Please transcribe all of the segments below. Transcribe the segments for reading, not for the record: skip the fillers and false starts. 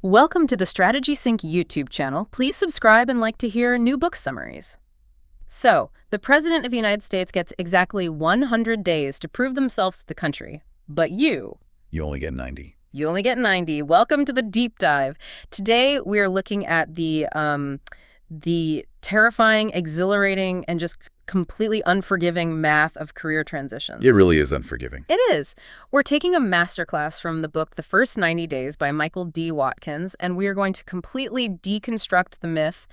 Welcome to the Strategy Sync YouTube channel. Please subscribe and like to hear new book summaries. So, the President of the United States gets exactly 100 days to prove themselves to the country. But you only get 90. You only get 90. Welcome to the deep dive. Today, we're looking at the terrifying, exhilarating, and just completely unforgiving math of career transitions. It really is unforgiving. It is. We're taking a masterclass from the book The First 90 Days by Michael D. Watkins, and we are going to completely deconstruct the myth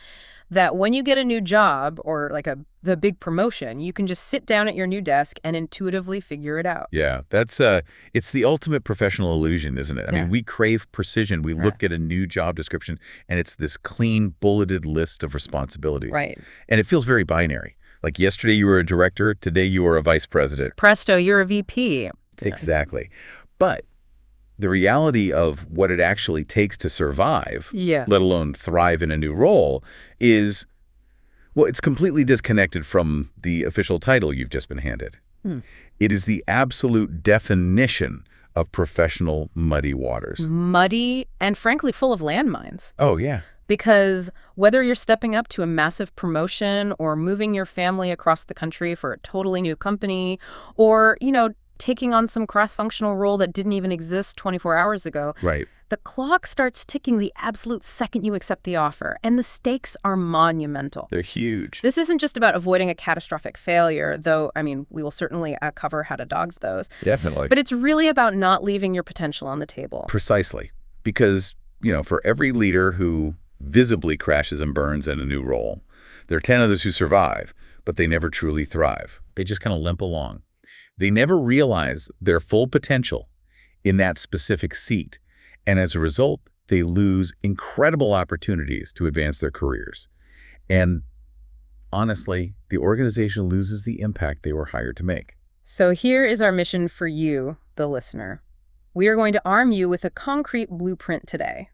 that when you get a new job or like the big promotion, you can just sit down at your new desk and intuitively figure it out. Yeah, that's it's the ultimate professional illusion, isn't it? I mean, we crave precision. We look at a new job description and it's this clean, bulleted list of responsibilities. Right. And it feels very binary. Like yesterday you were a director, today you are a vice president. Presto, you're a VP. Exactly. But the reality of what it actually takes to survive, let alone thrive in a new role, is, well, it's completely disconnected from the official title you've just been handed. It is the absolute definition of professional muddy waters. Muddy and, frankly, full of landmines. Oh, yeah. Because whether you're stepping up to a massive promotion or moving your family across the country for a totally new company or, taking on some cross-functional role that didn't even exist 24 hours ago, right, the clock starts ticking the absolute second you accept the offer, and the stakes are monumental. They're huge. This isn't just about avoiding a catastrophic failure, though, we will certainly cover how to dodge those. Definitely. But it's really about not leaving your potential on the table. Precisely. Because, for every leader who visibly crashes and burns in a new role, there are 10 others who survive, but they never truly thrive. They just kind of limp along. They never realize their full potential in that specific seat, and as a result, they lose incredible opportunities to advance their careers. And honestly, the organization loses the impact they were hired to make. So here is our mission for you, the listener. We are going to arm you with a concrete blueprint today.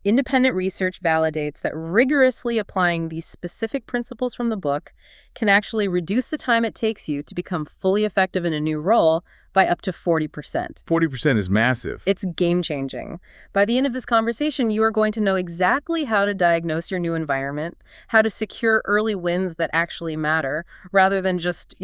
Independent research validates that rigorously applying these specific principles from the book can actually reduce the time it takes you to become fully effective in a new role by up to 40%. 40% is massive. It's game-changing. By the end of this conversation, you are going to know exactly how to diagnose your new environment, how to secure early wins that actually matter, rather than just,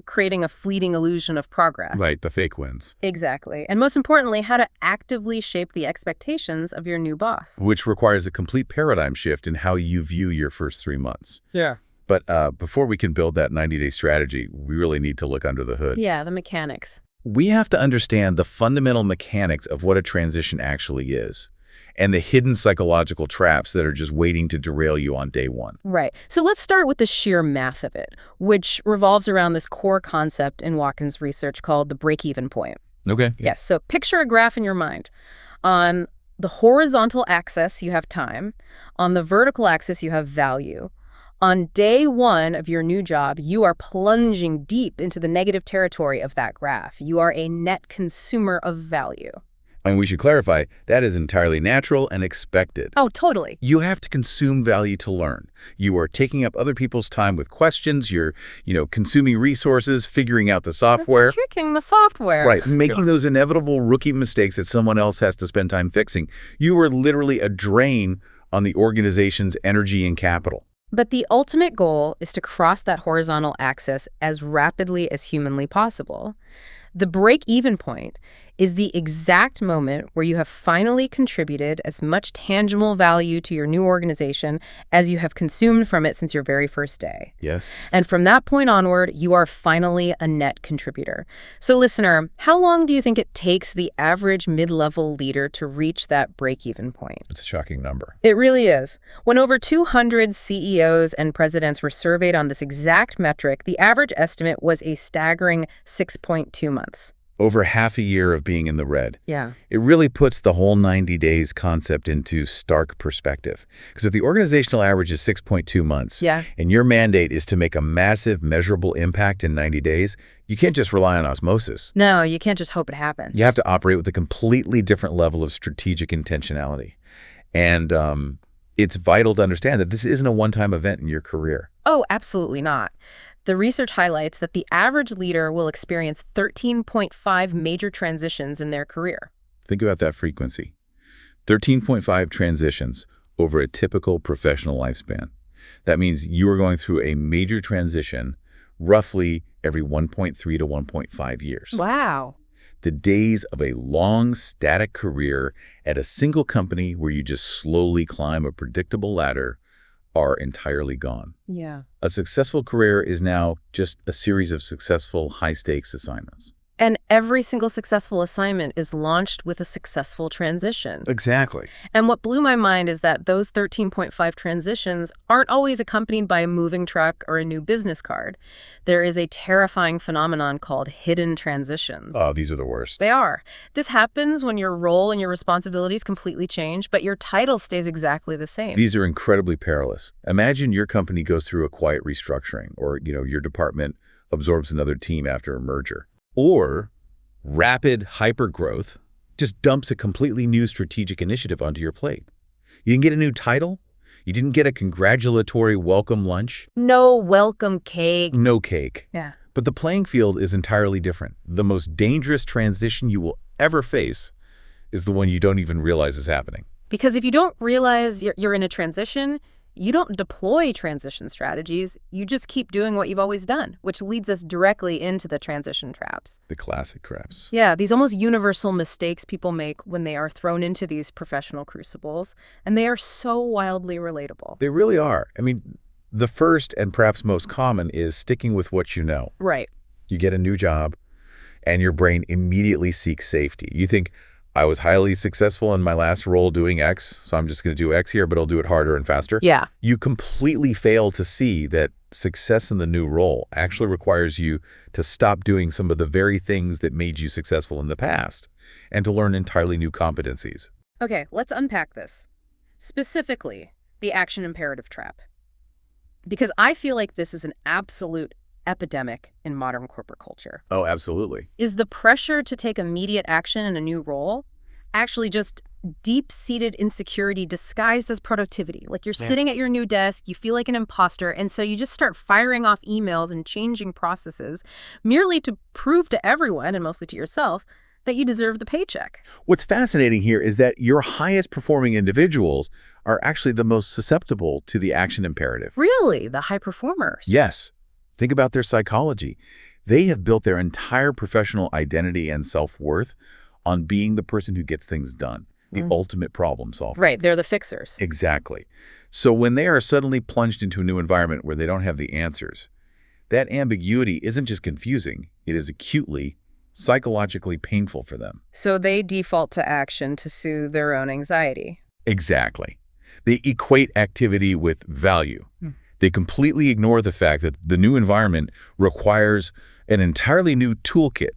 creating a fleeting illusion of progress. Right, the fake wins. Exactly. And most importantly, how to actively shape the expectations of your new boss. Which requires a complete paradigm shift in how you view your first 3 months. Yeah. But before we can build that 90-day strategy, we really need to look under the hood. Yeah, the mechanics. We have to understand the fundamental mechanics of what a transition actually is and the hidden psychological traps that are just waiting to derail you on day one. Right. So let's start with the sheer math of it, which revolves around this core concept in Watkins' research called the break-even point. Okay. Yes. So picture a graph in your mind. On the horizontal axis, you have time. On the vertical axis, you have value. On day one of your new job, you are plunging deep into the negative territory of that graph. You are a net consumer of value. And we should clarify, that is entirely natural and expected. Oh, totally. You have to consume value to learn. You are taking up other people's time with questions. You're, consuming resources, figuring out the software. Tricking the software. Right, making those inevitable rookie mistakes that someone else has to spend time fixing. You are literally a drain on the organization's energy and capital. But the ultimate goal is to cross that horizontal axis as rapidly as humanly possible. The break-even point is the exact moment where you have finally contributed as much tangible value to your new organization as you have consumed from it since your very first day. Yes. And from that point onward, you are finally a net contributor. So listener, how long do you think it takes the average mid-level leader to reach that break-even point? It's a shocking number. It really is. When over 200 CEOs and presidents were surveyed on this exact metric, the average estimate was a staggering 6.2 months. Over half a year of being in the red. Yeah. It really puts the whole 90 days concept into stark perspective. Because if the organizational average is 6.2 months, and your mandate is to make a massive, measurable impact in 90 days, you can't just rely on osmosis. No, you can't just hope it happens. You have to operate with a completely different level of strategic intentionality. And it's vital to understand that this isn't a one-time event in your career. Oh, absolutely not. The research highlights that the average leader will experience 13.5 major transitions in their career. Think about that frequency. 13.5 transitions over a typical professional lifespan. That means you are going through a major transition roughly every 1.3 to 1.5 years. Wow. The days of a long, static career at a single company where you just slowly climb a predictable ladder are entirely gone. Yeah. A successful career is now just a series of successful, high-stakes assignments. And every single successful assignment is launched with a successful transition. Exactly. And what blew my mind is that those 13.5 transitions aren't always accompanied by a moving truck or a new business card. There is a terrifying phenomenon called hidden transitions. Oh, these are the worst. They are. This happens when your role and your responsibilities completely change, but your title stays exactly the same. These are incredibly perilous. Imagine your company goes through a quiet restructuring, or your department absorbs another team after a merger. Or rapid hypergrowth just dumps a completely new strategic initiative onto your plate. You didn't get a new title. You didn't get a congratulatory welcome lunch. No welcome cake. No cake. Yeah. But the playing field is entirely different. The most dangerous transition you will ever face is the one you don't even realize is happening. Because if you don't realize you're in a transition, you don't deploy transition strategies. You just keep doing what you've always done, which leads us directly into the transition traps. The classic traps. Yeah, these almost universal mistakes people make when they are thrown into these professional crucibles, and they are so wildly relatable. They really are. I mean, the first and perhaps most common is sticking with what you know. Right. You get a new job, and your brain immediately seeks safety. You think, I was highly successful in my last role doing X, so I'm just going to do X here, but I'll do it harder and faster. Yeah. You completely fail to see that success in the new role actually requires you to stop doing some of the very things that made you successful in the past and to learn entirely new competencies. Okay, let's unpack this. Specifically, the action imperative trap. Because I feel like this is an absolute epidemic in modern corporate culture. Oh, absolutely. Is the pressure to take immediate action in a new role actually just deep-seated insecurity disguised as productivity? Like you're sitting at your new desk, you feel like an imposter, and so you just start firing off emails and changing processes merely to prove to everyone, and mostly to yourself, that you deserve the paycheck. What's fascinating here is that your highest performing individuals are actually the most susceptible to the action imperative. Really? The high performers? Yes. Think about their psychology. They have built their entire professional identity and self-worth on being the person who gets things done, the ultimate problem solver. Right, they're the fixers. Exactly. So when they are suddenly plunged into a new environment where they don't have the answers, that ambiguity isn't just confusing, it is acutely, psychologically painful for them. So they default to action to soothe their own anxiety. Exactly. They equate activity with value. They completely ignore the fact that the new environment requires an entirely new toolkit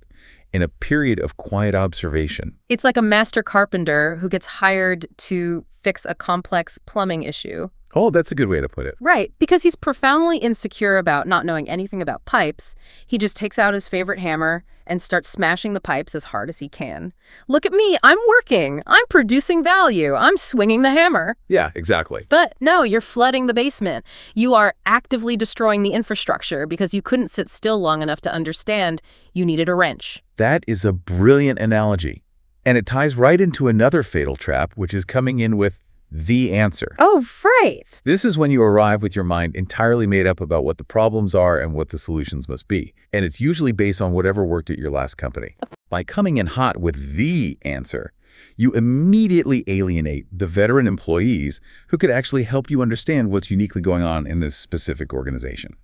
in a period of quiet observation. It's like a master carpenter who gets hired to fix a complex plumbing issue. Oh, that's a good way to put it. Right, because he's profoundly insecure about not knowing anything about pipes. He just takes out his favorite hammer and starts smashing the pipes as hard as he can. Look at me, I'm working. I'm producing value. I'm swinging the hammer. Yeah, exactly. But no, you're flooding the basement. You are actively destroying the infrastructure because you couldn't sit still long enough to understand you needed a wrench. That is a brilliant analogy. And it ties right into another fatal trap, which is coming in with the answer. Oh, right. This is when you arrive with your mind entirely made up about what the problems are and what the solutions must be. And it's usually based on whatever worked at your last company. By coming in hot with the answer, you immediately alienate the veteran employees who could actually help you understand what's uniquely going on in this specific organization.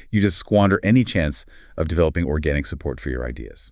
You just squander any chance of developing organic support for your ideas.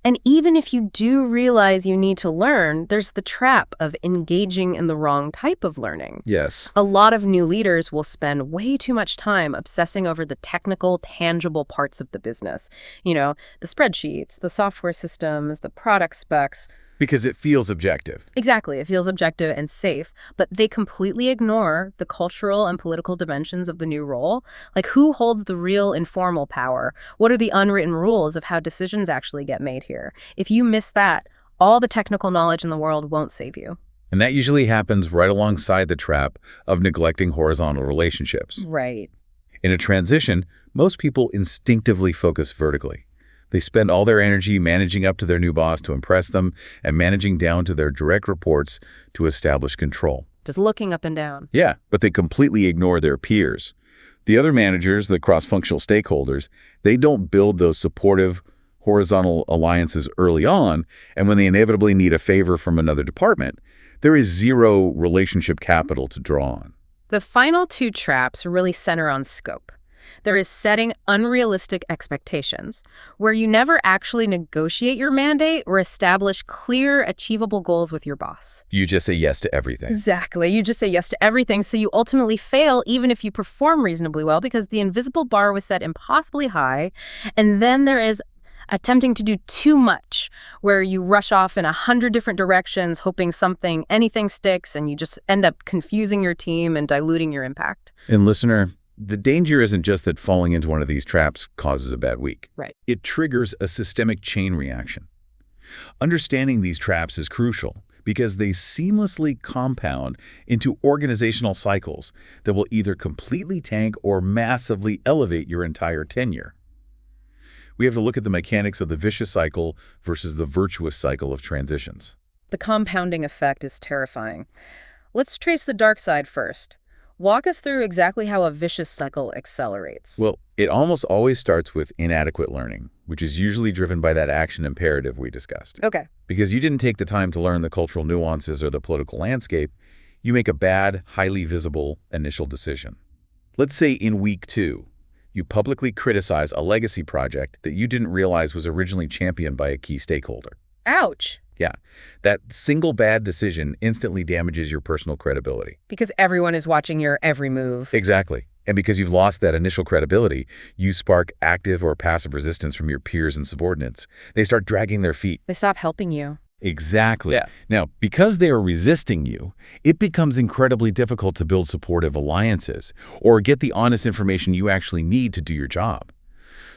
And even if you do realize you need to learn, there's the trap of engaging in the wrong type of learning. Yes. A lot of new leaders will spend way too much time obsessing over the technical, tangible parts of the business. You know, the spreadsheets, the software systems, the product specs. Because it feels objective. Exactly. It feels objective and safe, but they completely ignore the cultural and political dimensions of the new role. Like, who holds the real informal power? What are the unwritten rules of how decisions actually get made here? If you miss that, all the technical knowledge in the world won't save you. And that usually happens right alongside the trap of neglecting horizontal relationships. Right. In a transition, most people instinctively focus vertically. They spend all their energy managing up to their new boss to impress them and managing down to their direct reports to establish control. Just looking up and down. Yeah, but they completely ignore their peers. The other managers, the cross-functional stakeholders, they don't build those supportive, horizontal alliances early on, and when they inevitably need a favor from another department, there is zero relationship capital to draw on. The final two traps really center on scope. There is setting unrealistic expectations, where you never actually negotiate your mandate or establish clear, achievable goals with your boss. You just say yes to everything. Exactly. You just say yes to everything, so you ultimately fail even if you perform reasonably well because the invisible bar was set impossibly high. And then there is attempting to do too much, where you rush off in 100 different directions, hoping anything sticks, and you just end up confusing your team and diluting your impact. And listener, the danger isn't just that falling into one of these traps causes a bad week. Right. It triggers a systemic chain reaction. Understanding these traps is crucial because they seamlessly compound into organizational cycles that will either completely tank or massively elevate your entire tenure. We have to look at the mechanics of the vicious cycle versus the virtuous cycle of transitions. The compounding effect is terrifying. Let's trace the dark side first. Walk us through exactly how a vicious cycle accelerates. Well, it almost always starts with inadequate learning, which is usually driven by that action imperative we discussed. Okay. Because you didn't take the time to learn the cultural nuances or the political landscape, you make a bad, highly visible initial decision. Let's say in week 2, you publicly criticize a legacy project that you didn't realize was originally championed by a key stakeholder. Ouch. Yeah, that single bad decision instantly damages your personal credibility. Because everyone is watching your every move. Exactly. And because you've lost that initial credibility, you spark active or passive resistance from your peers and subordinates. They start dragging their feet. They stop helping you. Exactly. Yeah. Now, because they are resisting you, it becomes incredibly difficult to build supportive alliances or get the honest information you actually need to do your job.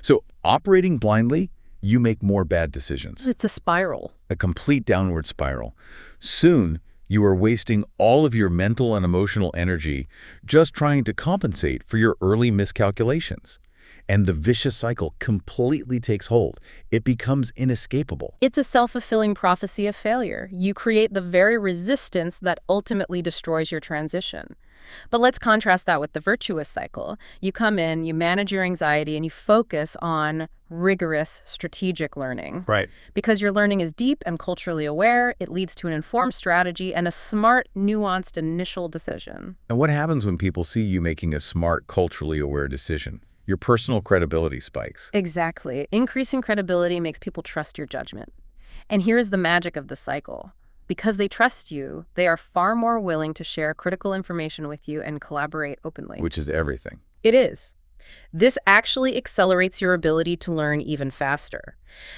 So operating blindly, you make more bad decisions. It's a spiral. A complete downward spiral. Soon, you are wasting all of your mental and emotional energy just trying to compensate for your early miscalculations. And the vicious cycle completely takes hold. It becomes inescapable. It's a self-fulfilling prophecy of failure. You create the very resistance that ultimately destroys your transition. But let's contrast that with the virtuous cycle. You come in, you manage your anxiety, and you focus on rigorous strategic learning. Right. Because your learning is deep and culturally aware, it leads to an informed strategy and a smart, nuanced initial decision. And what happens when people see you making a smart, culturally aware decision? Your personal credibility spikes. Exactly. Increasing credibility makes people trust your judgment. And here's the magic of the cycle. Because they trust you, they are far more willing to share critical information with you and collaborate openly. Which is everything. It is. This actually accelerates your ability to learn even faster.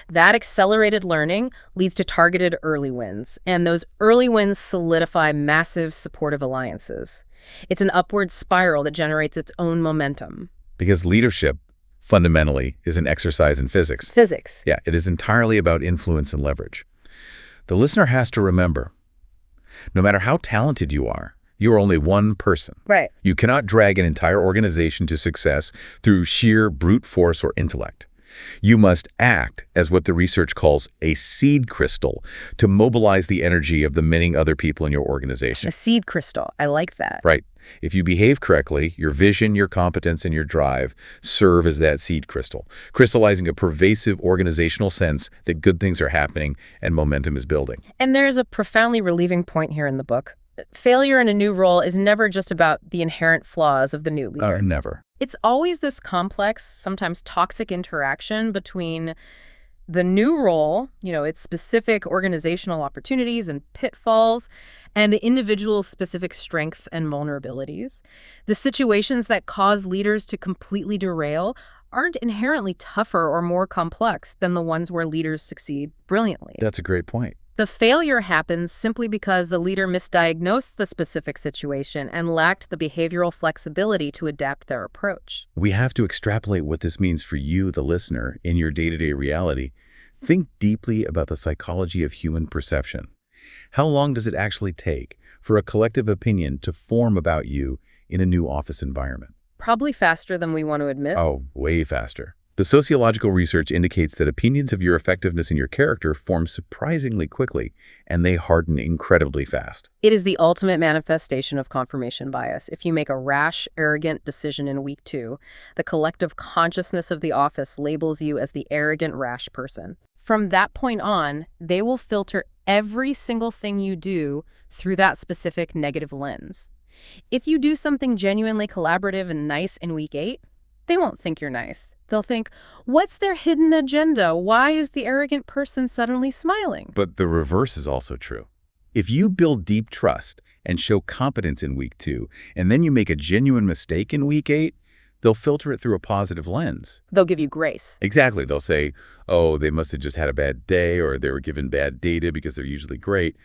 That accelerated learning leads to targeted early wins, and those early wins solidify massive supportive alliances. It's an upward spiral that generates its own momentum. Because leadership, fundamentally, is an exercise in physics. Physics. Yeah, it is entirely about influence and leverage. The listener has to remember, no matter how talented you are only one person. Right. You cannot drag an entire organization to success through sheer brute force or intellect. You must act as what the research calls a seed crystal to mobilize the energy of the many other people in your organization. A seed crystal. I like that. Right. If you behave correctly, your vision, your competence, and your drive serve as that seed crystal, crystallizing a pervasive organizational sense that good things are happening and momentum is building. And there's a profoundly relieving point here in the book. Failure in a new role is never just about the inherent flaws of the new leader. Never. It's always this complex, sometimes toxic interaction between the new role, its specific organizational opportunities and pitfalls, and the individual's specific strengths and vulnerabilities. The situations that cause leaders to completely derail aren't inherently tougher or more complex than the ones where leaders succeed brilliantly. That's a great point. The failure happens simply because the leader misdiagnosed the specific situation and lacked the behavioral flexibility to adapt their approach. We have to extrapolate what this means for you, the listener, in your day-to-day reality. Think deeply about the psychology of human perception. How long does it actually take for a collective opinion to form about you in a new office environment? Probably faster than we want to admit. Oh, way faster. The sociological research indicates that opinions of your effectiveness and your character form surprisingly quickly, and they harden incredibly fast. It is the ultimate manifestation of confirmation bias. If you make a rash, arrogant decision in week 2, the collective consciousness of the office labels you as the arrogant, rash person. From that point on, they will filter every single thing you do through that specific negative lens. If you do something genuinely collaborative and nice in week 8, they won't think you're nice. They'll think, what's their hidden agenda? Why is the arrogant person suddenly smiling? But the reverse is also true. If you build deep trust and show competence in week 2, and then you make a genuine mistake in week 8, they'll filter it through a positive lens. They'll give you grace. Exactly. They'll say, oh, they must have just had a bad day, or they were given bad data because they're usually great.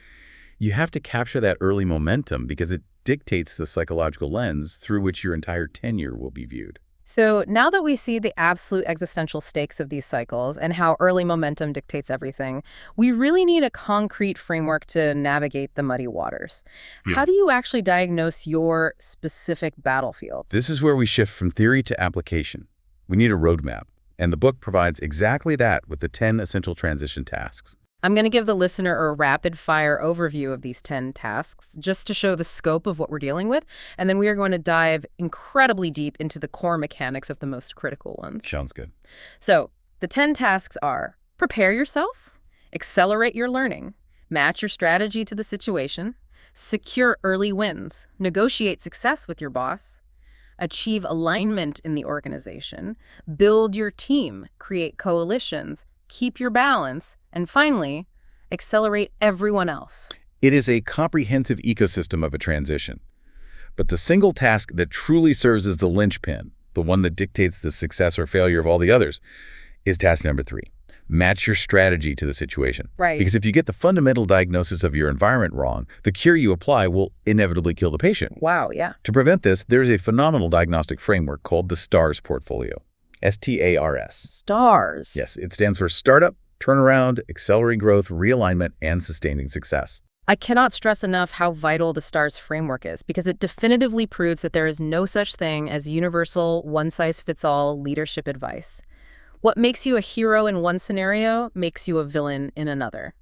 You have to capture that early momentum because it dictates the psychological lens through which your entire tenure will be viewed. So now that we see the absolute existential stakes of these cycles and how early momentum dictates everything, we really need a concrete framework to navigate the muddy waters. Yeah. How do you actually diagnose your specific battlefield? This is where we shift from theory to application. We need a roadmap, and the book provides exactly that with the 10 essential transition tasks. I'm going to give the listener a rapid-fire overview of these 10 tasks just to show the scope of what we're dealing with, and then we are going to dive incredibly deep into the core mechanics of the most critical ones. Sounds good. So, the 10 tasks are: prepare yourself, accelerate your learning, match your strategy to the situation, secure early wins, negotiate success with your boss, achieve alignment in the organization, build your team, create coalitions, keep your balance, and finally, accelerate everyone else. It is a comprehensive ecosystem of a transition. But the single task that truly serves as the linchpin, the one that dictates the success or failure of all the others, is task number 3. Match your strategy to the situation. Right. Because if you get the fundamental diagnosis of your environment wrong, the cure you apply will inevitably kill the patient. Wow, yeah. To prevent this, there's a phenomenal diagnostic framework called the STARS portfolio. STARS. STARS. Yes, it stands for Startup, Turnaround, Accelerating Growth, Realignment, and Sustaining Success. I cannot stress enough how vital the STARS framework is because it definitively proves that there is no such thing as universal, one-size-fits-all leadership advice. What makes you a hero in one scenario makes you a villain in another.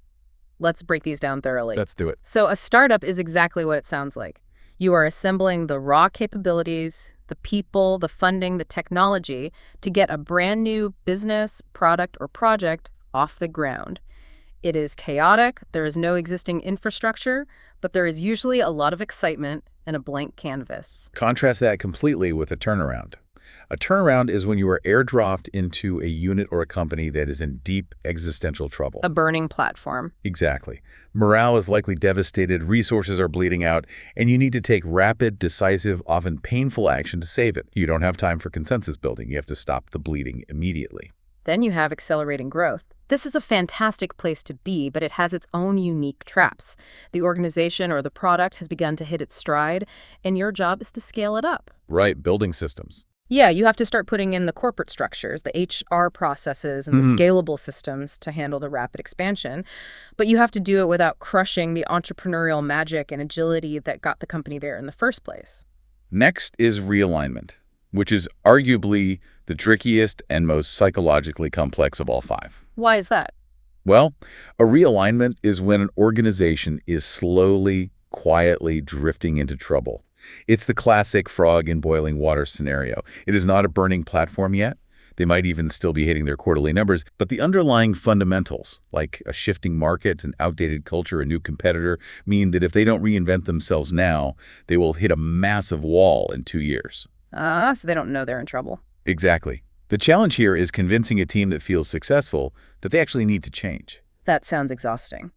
Let's break these down thoroughly. Let's do it. So a startup is exactly what it sounds like. You are assembling the raw capabilities, the people, the funding, the technology to get a brand new business, product, or project off the ground. It is chaotic, there is no existing infrastructure, but there is usually a lot of excitement and a blank canvas. Contrast that completely with a turnaround. A turnaround is when you are airdropped into a unit or a company that is in deep existential trouble. A burning platform. Exactly. Morale is likely devastated, resources are bleeding out, and you need to take rapid, decisive, often painful action to save it. You don't have time for consensus building. You have to stop the bleeding immediately. Then you have accelerating growth. This is a fantastic place to be, but it has its own unique traps. The organization or the product has begun to hit its stride, and your job is to scale it up. Right, building systems. Yeah, you have to start putting in the corporate structures, the HR processes, and the scalable systems to handle the rapid expansion. But you have to do it without crushing the entrepreneurial magic and agility that got the company there in the first place. Next is realignment, which is arguably the trickiest and most psychologically complex of all 5. Why is that? Well, a realignment is when an organization is slowly, quietly drifting into trouble. It's the classic frog in boiling water scenario. It is not a burning platform yet. They might even still be hitting their quarterly numbers, but the underlying fundamentals, like a shifting market, an outdated culture, a new competitor, mean that if they don't reinvent themselves now, they will hit a massive wall in 2 years. So they don't know they're in trouble. Exactly. The challenge here is convincing a team that feels successful that they actually need to change. That sounds exhausting.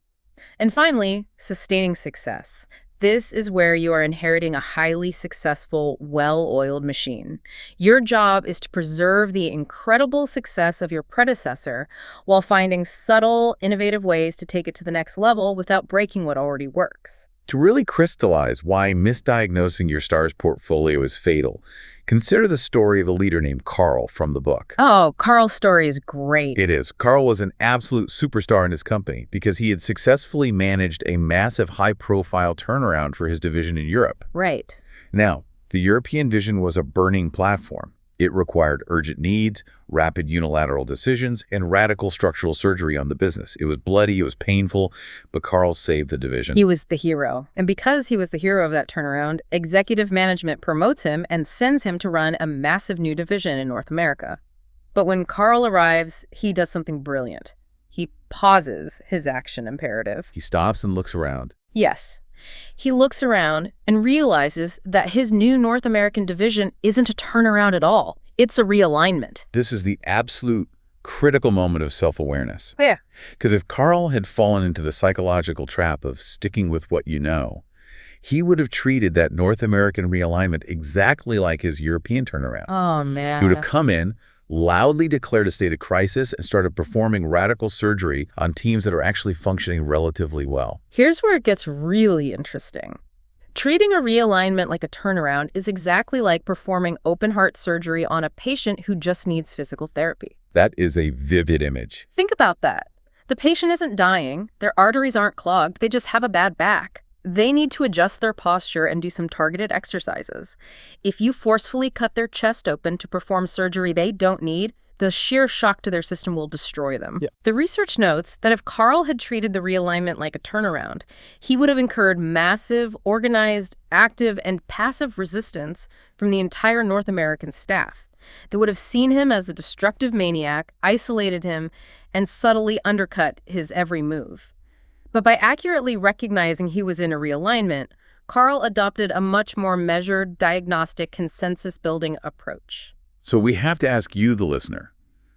And finally, sustaining success. This is where you are inheriting a highly successful, well-oiled machine. Your job is to preserve the incredible success of your predecessor while finding subtle, innovative ways to take it to the next level without breaking what already works. To really crystallize why misdiagnosing your STARS portfolio is fatal, consider the story of a leader named Carl from the book. Oh, Carl's story is great. It is. Carl was an absolute superstar in his company because he had successfully managed a massive high-profile turnaround for his division in Europe. Right. Now, the European vision was a burning platform. It required urgent needs, rapid unilateral decisions, and radical structural surgery on the business. It was bloody, it was painful, but Carl saved the division. He was the hero. And because he was the hero of that turnaround, executive management promotes him and sends him to run a massive new division in North America. But when Carl arrives, he does something brilliant. He pauses his action imperative. He stops and looks around. Yes. He looks around and realizes that his new North American division isn't a turnaround at all. It's a realignment. This is the absolute critical moment of self-awareness. Oh, yeah. Because if Carl had fallen into the psychological trap of sticking with what you know, he would have treated that North American realignment exactly like his European turnaround. Oh, man. He would have come in, loudly declared a state of crisis, and started performing radical surgery on teams that are actually functioning relatively well. Here's where it gets really interesting. Treating a realignment like a turnaround is exactly like performing open-heart surgery on a patient who just needs physical therapy. That is a vivid image. Think about that. The patient isn't dying, their arteries aren't clogged, they just have a bad back. They need to adjust their posture and do some targeted exercises. If you forcefully cut their chest open to perform surgery they don't need, the sheer shock to their system will destroy them. Yeah. The research notes that if Carl had treated the realignment like a turnaround, he would have incurred massive, organized, active, and passive resistance from the entire North American staff. They would have seen him as a destructive maniac, isolated him, and subtly undercut his every move. But by accurately recognizing he was in a realignment, Carl adopted a much more measured, diagnostic, consensus-building approach. So we have to ask you, the listener,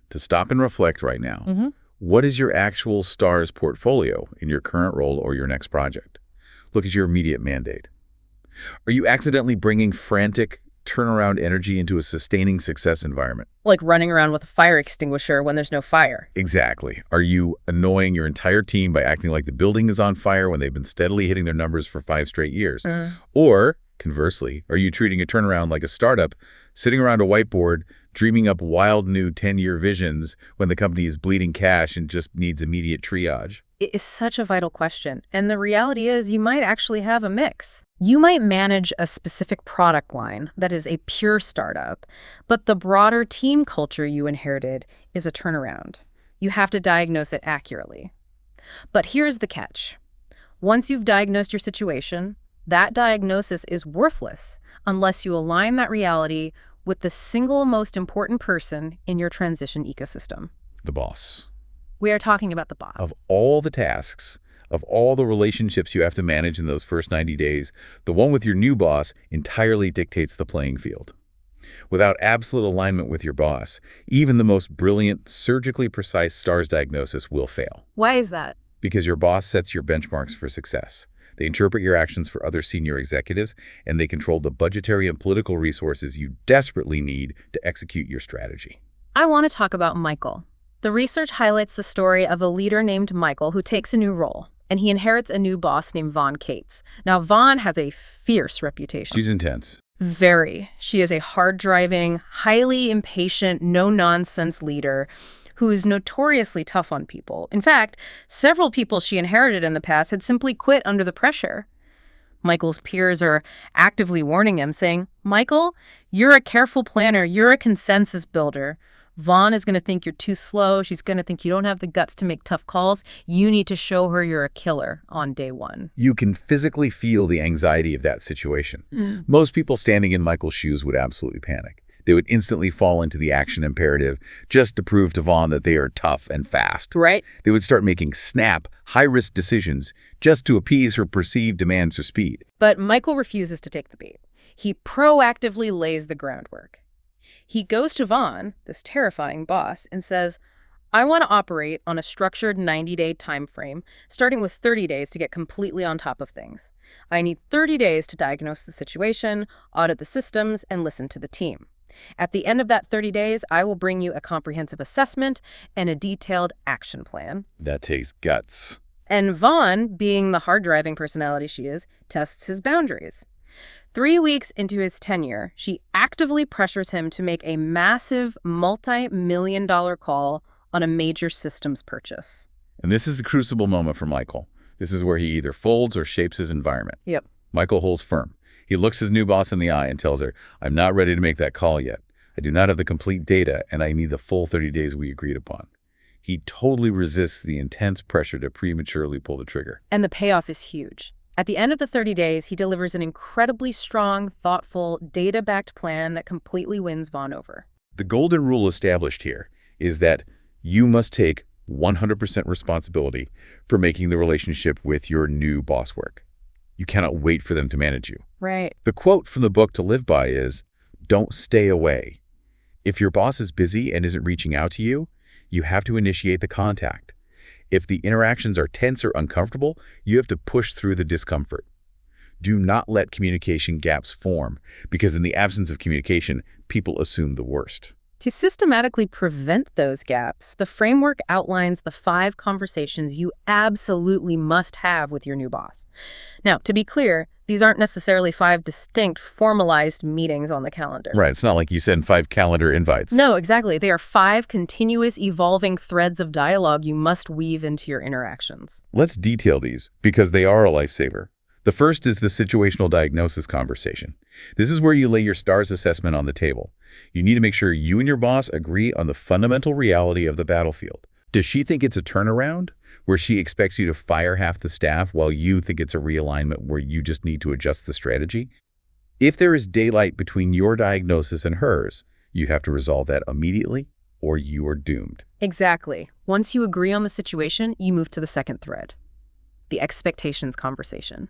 to stop and reflect right now. Mm-hmm. What is your actual STARS portfolio in your current role or your next project? Look at your immediate mandate. Are you accidentally bringing frantic turnaround energy into a sustaining success environment? Like running around with a fire extinguisher when there's no fire. Exactly. Are you annoying your entire team by acting like the building is on fire when they've been steadily hitting their numbers for 5 straight years? Or, conversely, are you treating a turnaround like a startup, sitting around a whiteboard, dreaming up wild new 10-year visions when the company is bleeding cash and just needs immediate triage? It is such a vital question. And the reality is you might actually have a mix. You might manage a specific product line that is a pure startup, but the broader team culture you inherited is a turnaround. You have to diagnose it accurately. But here's the catch. Once you've diagnosed your situation, that diagnosis is worthless unless you align that reality with the single most important person in your transition ecosystem. The boss. We are talking about the boss. Of all the tasks, of all the relationships you have to manage in those first 90 days, the one with your new boss entirely dictates the playing field. Without absolute alignment with your boss, even the most brilliant, surgically precise STARS diagnosis will fail. Why is that? Because your boss sets your benchmarks for success. They interpret your actions for other senior executives, and they control the budgetary and political resources you desperately need to execute your strategy. I want to talk about Michael. The research highlights the story of a leader named Michael who takes a new role, and he inherits a new boss named Vaughn Cates. Now, Vaughn has a fierce reputation. She's intense. Very. She is a hard-driving, highly impatient, no-nonsense leader who is notoriously tough on people. In fact, several people she inherited in the past had simply quit under the pressure. Michael's peers are actively warning him, saying, "Michael, you're a careful planner. You're a consensus builder. Vaughn is going to think you're too slow. She's going to think you don't have the guts to make tough calls. You need to show her you're a killer on day one." You can physically feel the anxiety of that situation. Most people standing in Michael's shoes would absolutely panic. They would instantly fall into the action imperative just to prove to Vaughn that they are tough and fast. Right. They would start making snap, high-risk decisions just to appease her perceived demands for speed. But Michael refuses to take the bait. He proactively lays the groundwork. He goes to Vaughn, this terrifying boss, and says, "I want to operate on a structured 90-day time frame, starting with 30 days to get completely on top of things. I need 30 days to diagnose the situation, audit the systems, and listen to the team. At the end of that 30 days, I will bring you a comprehensive assessment and a detailed action plan." That takes guts. And Vaughn, being the hard-driving personality she is, tests his boundaries. 3 weeks into his tenure, she actively pressures him to make a massive multi-million-dollar call on a major systems purchase. And this is the crucible moment for Michael. This is where he either folds or shapes his environment. Yep. Michael holds firm. He looks his new boss in the eye and tells her, "I'm not ready to make that call yet. I do not have the complete data, and I need the full 30 days we agreed upon. He totally resists the intense pressure to prematurely pull the trigger. And the payoff is huge. At the end of the 30 days, he delivers an incredibly strong, thoughtful, data-backed plan that completely wins Vaughn over. The golden rule established here is that you must take 100% responsibility for making the relationship with your new boss work. You cannot wait for them to manage you. Right. The quote from the book to live by is, "Don't stay away." If your boss is busy and isn't reaching out to you, you have to initiate the contact. If the interactions are tense or uncomfortable, you have to push through the discomfort. Do not let communication gaps form, because in the absence of communication, people assume the worst. To systematically prevent those gaps, the framework outlines the 5 conversations you absolutely must have with your new boss. Now, to be clear, these aren't necessarily 5 distinct, formalized meetings on the calendar. Right, it's not like you send 5 calendar invites. No, exactly. They are 5 continuous, evolving threads of dialogue you must weave into your interactions. Let's detail these, because they are a lifesaver. The first is the situational diagnosis conversation. This is where you lay your STARS assessment on the table. You need to make sure you and your boss agree on the fundamental reality of the battlefield. Does she think it's a turnaround, where she expects you to fire half the staff while you think it's a realignment where you just need to adjust the strategy? If there is daylight between your diagnosis and hers, you have to resolve that immediately or you are doomed. Exactly. Once you agree on the situation, you move to the second thread, the expectations conversation.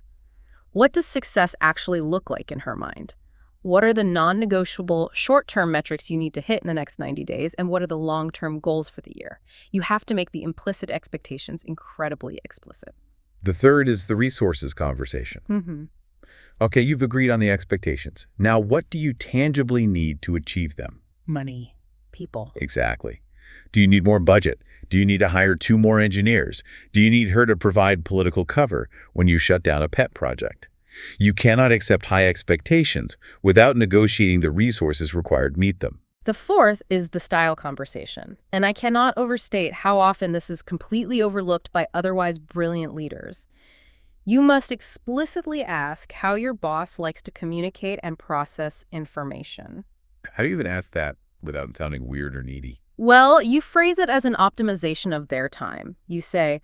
What does success actually look like in her mind? What are the non-negotiable short-term metrics you need to hit in the next 90 days, and what are the long-term goals for the year? You have to make the implicit expectations incredibly explicit. The third is the resources conversation. Okay, you've agreed on the expectations. Now, what do you tangibly need to achieve them? Money. People. Exactly. Do you need more budget? Do you need to hire 2 more engineers? Do you need her to provide political cover when you shut down a pet project? You cannot accept high expectations without negotiating the resources required to meet them. The fourth is the style conversation, and I cannot overstate how often this is completely overlooked by otherwise brilliant leaders. You must explicitly ask how your boss likes to communicate and process information. How do you even ask that without sounding weird or needy? Well, you phrase it as an optimization of their time. You say,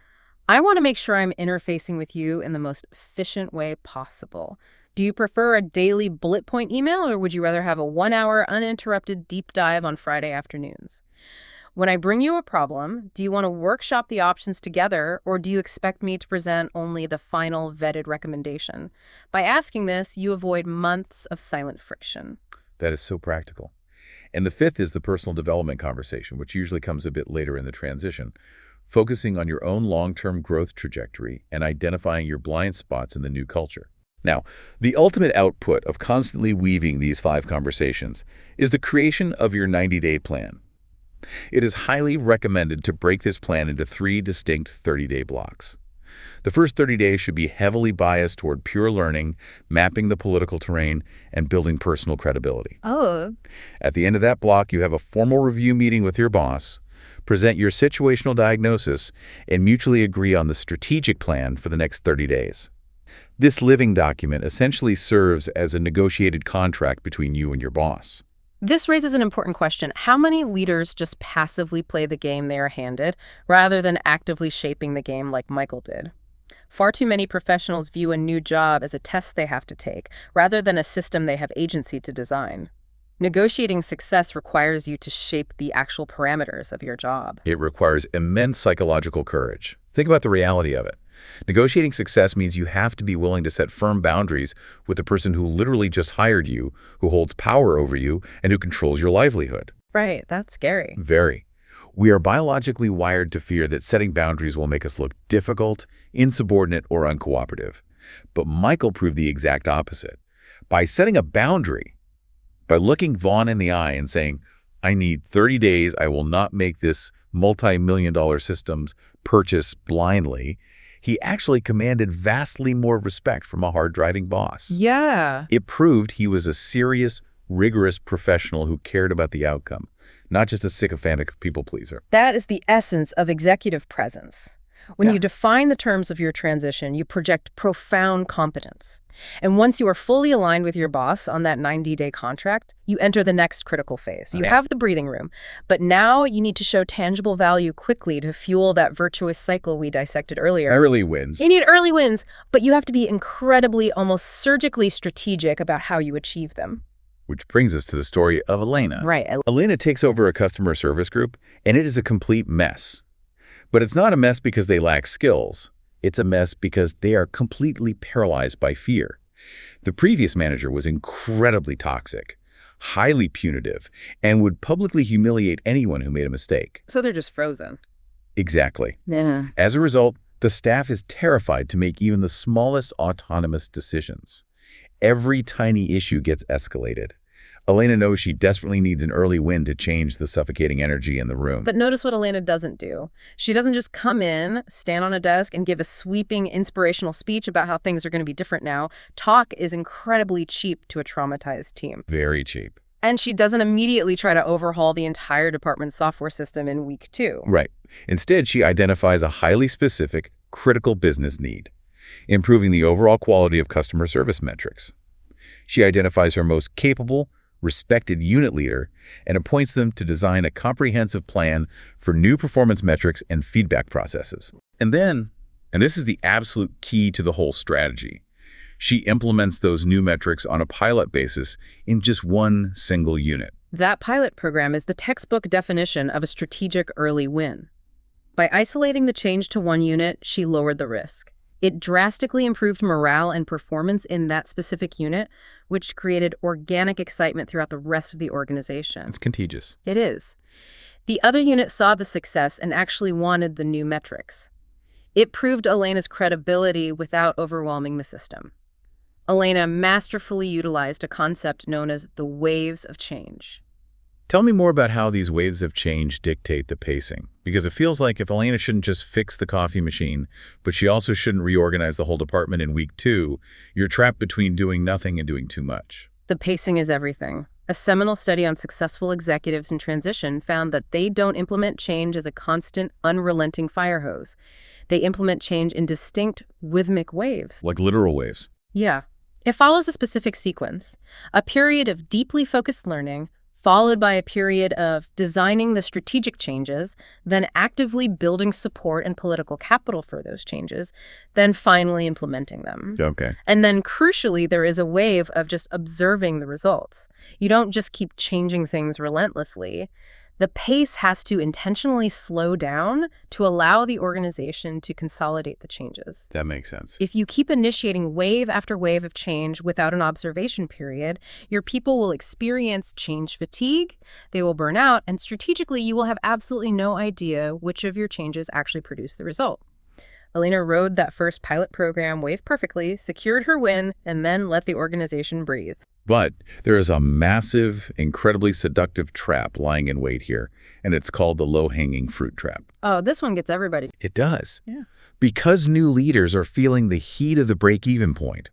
I want to make sure I'm interfacing with you in the most efficient way possible. Do you prefer a daily bullet point email, or would you rather have a 1-hour uninterrupted deep dive on Friday afternoons? When I bring you a problem, do you want to workshop the options together, or do you expect me to present only the final vetted recommendation? By asking this, you avoid months of silent friction. That is so practical. And the fifth is the personal development conversation, which usually comes a bit later in the transition, focusing on your own long-term growth trajectory and identifying your blind spots in the new culture. Now, the ultimate output of constantly weaving these 5 conversations is the creation of your 90-day plan. It is highly recommended to break this plan into 3 distinct 30-day blocks. The first 30 days should be heavily biased toward pure learning, mapping the political terrain, and building personal credibility. Oh. At the end of that block, you have a formal review meeting with your boss, present your situational diagnosis, and mutually agree on the strategic plan for the next 30 days. This living document essentially serves as a negotiated contract between you and your boss. This raises an important question. How many leaders just passively play the game they are handed, rather than actively shaping the game like Michael did? Far too many professionals view a new job as a test they have to take, rather than a system they have agency to design. Negotiating success requires you to shape the actual parameters of your job. It requires immense psychological courage. Think about the reality of it. Negotiating success means you have to be willing to set firm boundaries with the person who literally just hired you, who holds power over you, and who controls your livelihood. Right, that's scary. Very. We are biologically wired to fear that setting boundaries will make us look difficult, insubordinate, or uncooperative. But Michael proved the exact opposite. By setting a boundary, by looking Vaughn in the eye and saying, I need 30 days, I will not make this multi-million-dollar systems purchase blindly, he actually commanded vastly more respect from a hard-driving boss. Yeah. It proved he was a serious, rigorous professional who cared about the outcome, not just a sycophantic people pleaser. That is the essence of executive presence. When Yeah. you define the terms of your transition, you project profound competence. And once you are fully aligned with your boss on that 90-day contract, you enter the next critical phase. You Yeah. have the breathing room, but now you need to show tangible value quickly to fuel that virtuous cycle we dissected earlier. Early wins. You need early wins, but you have to be incredibly, almost surgically strategic about how you achieve them. Which brings us to the story of Elena. Right. Elena takes over a customer service group, and it is a complete mess. But it's not a mess because they lack skills. It's a mess because they are completely paralyzed by fear. The previous manager was incredibly toxic, highly punitive, and would publicly humiliate anyone who made a mistake. So they're just frozen. Exactly. Yeah. As a result, the staff is terrified to make even the smallest autonomous decisions. Every tiny issue gets escalated. Elena knows she desperately needs an early win to change the suffocating energy in the room. But notice what Elena doesn't do. She doesn't just come in, stand on a desk, and give a sweeping, inspirational speech about how things are going to be different now. Talk is incredibly cheap to a traumatized team. Very cheap. And she doesn't immediately try to overhaul the entire department's software system in week 2. Right. Instead, she identifies a highly specific, critical business need, improving the overall quality of customer service metrics. She identifies her most capable, respected unit leader and appoints them to design a comprehensive plan for new performance metrics and feedback processes. And then, and this is the absolute key to the whole strategy, she implements those new metrics on a pilot basis in just one single unit. That pilot program is the textbook definition of a strategic early win. By isolating the change to one unit, she lowered the risk. It drastically improved morale and performance in that specific unit, which created organic excitement throughout the rest of the organization. It's contagious. It is. The other unit saw the success and actually wanted the new metrics. It proved Elena's credibility without overwhelming the system. Elena masterfully utilized a concept known as the waves of change. Tell me more about how these waves of change dictate the pacing, because it feels like if Elena shouldn't just fix the coffee machine, but she also shouldn't reorganize the whole department in week 2, you're trapped between doing nothing and doing too much. The pacing is everything. A seminal study on successful executives in transition found that they don't implement change as a constant, unrelenting fire hose. They implement change in distinct, rhythmic waves. Like literal waves. Yeah. It follows a specific sequence, a period of deeply focused learning, followed by a period of designing the strategic changes, then actively building support and political capital for those changes, then finally implementing them. Okay. And then crucially, there is a wave of just observing the results. You don't just keep changing things relentlessly. The pace has to intentionally slow down to allow the organization to consolidate the changes. That makes sense. If you keep initiating wave after wave of change without an observation period, your people will experience change fatigue, they will burn out, and strategically you will have absolutely no idea which of your changes actually produce the result. Elena rode that first pilot program wave perfectly, secured her win, and then let the organization breathe. But there is a massive, incredibly seductive trap lying in wait here, and it's called the low-hanging fruit trap. Oh, this one gets everybody. It does. Yeah. Because new leaders are feeling the heat of the break-even point,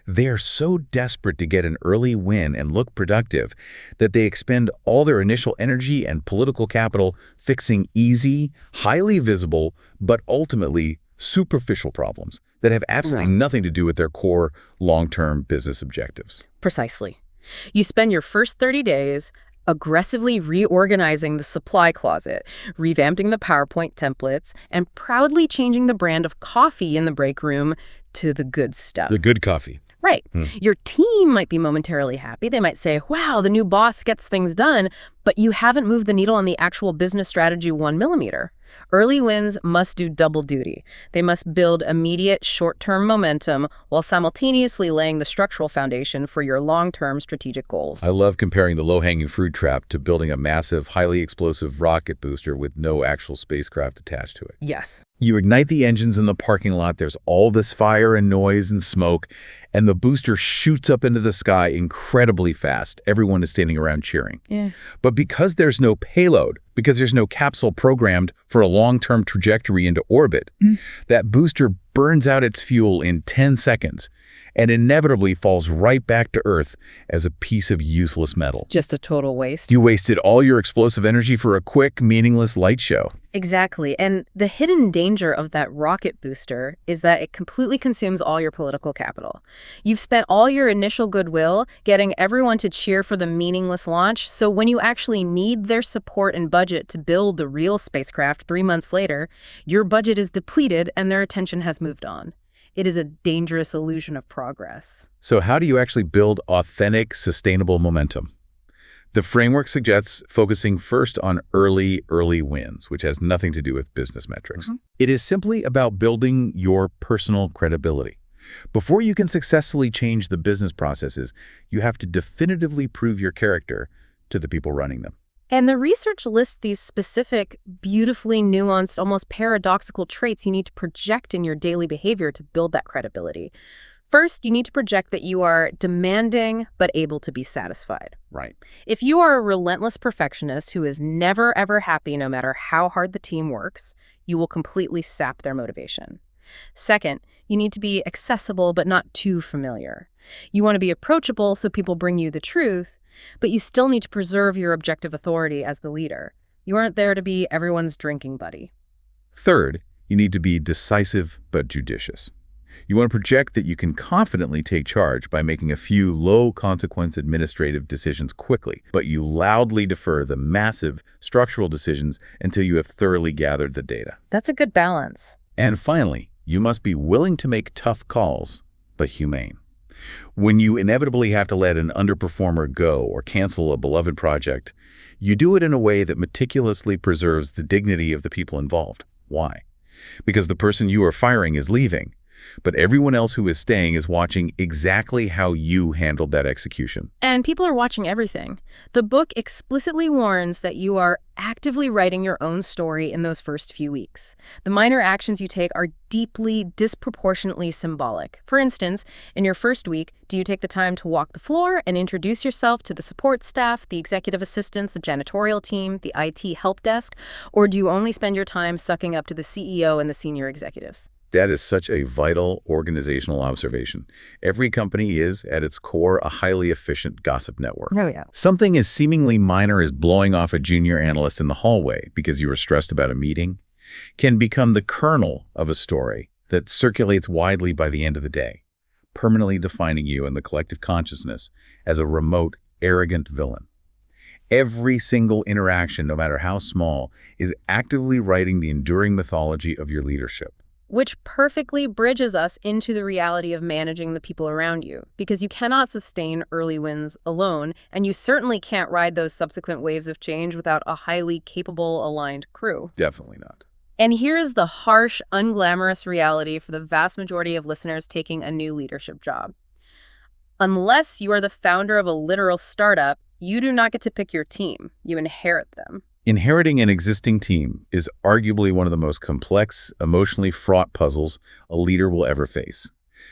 they are so desperate to get an early win and look productive that they expend all their initial energy and political capital fixing easy, highly visible, but ultimately superficial problems that have absolutely nothing to do with their core long-term business objectives. Precisely. You spend your first 30 days aggressively reorganizing the supply closet, revamping the PowerPoint templates, and proudly changing the brand of coffee in the break room to the good stuff. The good coffee. Right. Your team might be momentarily happy. They might say, wow, the new boss gets things done, but you haven't moved the needle on the actual business strategy 1 millimeter. Early wins must do double duty. They must build immediate short-term momentum while simultaneously laying the structural foundation for your long-term strategic goals. I love comparing the low-hanging fruit trap to building a massive, highly explosive rocket booster with no actual spacecraft attached to it. Yes. You ignite the engines in the parking lot, there's all this fire and noise and smoke, and the booster shoots up into the sky incredibly fast. Everyone is standing around cheering. Yeah. But because there's no payload, because there's no capsule programmed for a long-term trajectory into orbit. That booster burns out its fuel in 10 seconds and inevitably falls right back to Earth as a piece of useless metal. Just a total waste. You wasted all your explosive energy for a quick, meaningless light show. Exactly. And the hidden danger of that rocket booster is that it completely consumes all your political capital. You've spent all your initial goodwill getting everyone to cheer for the meaningless launch, so when you actually need their support and budget to build the real spacecraft 3 months later, your budget is depleted and their attention has moved on. It is a dangerous illusion of progress. So how do you actually build authentic, sustainable momentum? The framework suggests focusing first on early wins, which has nothing to do with business metrics. It is simply about building your personal credibility. Before you can successfully change the business processes, you have to definitively prove your character to the people running them. And the research lists these specific, beautifully nuanced, almost paradoxical traits you need to project in your daily behavior to build that credibility. First, you need to project that you are demanding but able to be satisfied. Right. If you are a relentless perfectionist who is never, ever happy no matter how hard the team works, you will completely sap their motivation. Second, you need to be accessible but not too familiar. You want to be approachable so people bring you the truth, but you still need to preserve your objective authority as the leader. You aren't there to be everyone's drinking buddy. Third, you need to be decisive but judicious. You want to project that you can confidently take charge by making a few low-consequence administrative decisions quickly, but you loudly defer the massive structural decisions until you have thoroughly gathered the data. That's a good balance. And finally, you must be willing to make tough calls, but humane. When you inevitably have to let an underperformer go or cancel a beloved project, you do it in a way that meticulously preserves the dignity of the people involved. Why? Because the person you are firing is leaving, but everyone else who is staying is watching exactly how you handled that execution. And people are watching everything. The book explicitly warns that you are actively writing your own story in those first few weeks. The minor actions you take are deeply, disproportionately symbolic. For instance, in your first week, do you take the time to walk the floor and introduce yourself to the support staff, the executive assistants, the janitorial team, the IT help desk, or do you only spend your time sucking up to the CEO and the senior executives? That is such a vital organizational observation. Every company is, at its core, a highly efficient gossip network. Oh, yeah. Something as seemingly minor as blowing off a junior analyst in the hallway because you were stressed about a meeting can become the kernel of a story that circulates widely by the end of the day, permanently defining you in the collective consciousness as a remote, arrogant villain. Every single interaction, no matter how small, is actively writing the enduring mythology of your leadership. Which perfectly bridges us into the reality of managing the people around you, because you cannot sustain early wins alone, and you certainly can't ride those subsequent waves of change without a highly capable, aligned crew. Definitely not. And here is the harsh, unglamorous reality for the vast majority of listeners taking a new leadership job. Unless you are the founder of a literal startup, you do not get to pick your team. You inherit them. Inheriting an existing team is arguably one of the most complex, emotionally fraught puzzles a leader will ever face.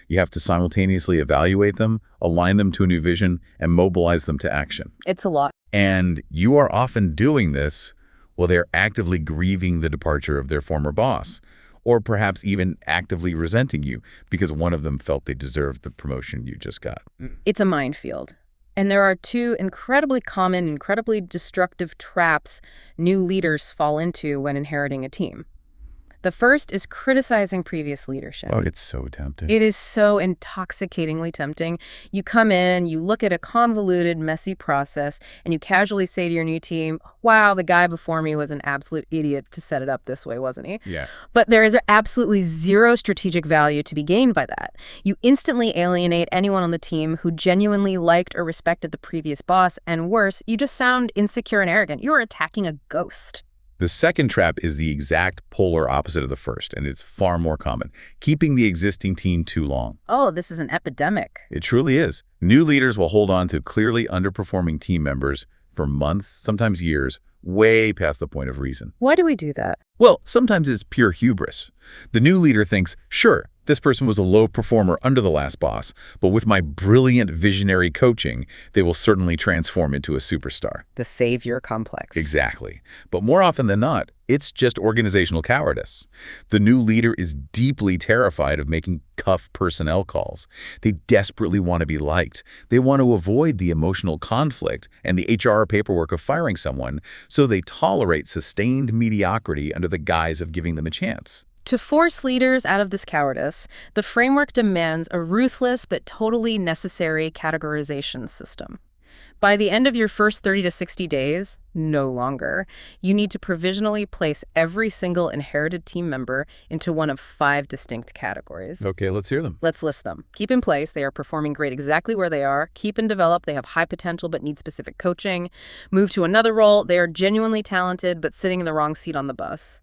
You have to simultaneously evaluate them, align them to a new vision, and mobilize them to action. It's a lot. And you are often doing this while they're actively grieving the departure of their former boss, or perhaps even actively resenting you because one of them felt they deserved the promotion you just got. It's a minefield. And there are two incredibly common, incredibly destructive traps new leaders fall into when inheriting a team. The first is criticizing previous leadership. Oh, it's so tempting. It is so intoxicatingly tempting. You come in, you look at a convoluted, messy process, and you casually say to your new team, wow, the guy before me was an absolute idiot to set it up this way, wasn't he? Yeah. But there is absolutely zero strategic value to be gained by that. You instantly alienate anyone on the team who genuinely liked or respected the previous boss, and worse, you just sound insecure and arrogant. You are attacking a ghost. The second trap is the exact polar opposite of the first, and it's far more common: keeping the existing team too long. Oh, this is an epidemic. It truly is. New leaders will hold on to clearly underperforming team members for months, sometimes years, way past the point of reason. Why do we do that? Well, sometimes it's pure hubris. The new leader thinks, sure, This person was a low performer under the last boss, but with my brilliant visionary coaching, they will certainly transform into a superstar. The savior complex. Exactly. But more often than not, it's just organizational cowardice. The new leader is deeply terrified of making tough personnel calls. They desperately want to be liked. They want to avoid the emotional conflict and the HR paperwork of firing someone, so they tolerate sustained mediocrity under the guise of giving them a chance. To force leaders out of this cowardice, the framework demands a ruthless but totally necessary categorization system. By the end of your first 30 to 60 days, no longer, you need to provisionally place every single inherited team member into one of 5 distinct categories. Okay, let's hear them. Let's list them. Keep in place, they are performing great exactly where they are. Keep and develop, they have high potential but need specific coaching. Move to another role, they are genuinely talented but sitting in the wrong seat on the bus.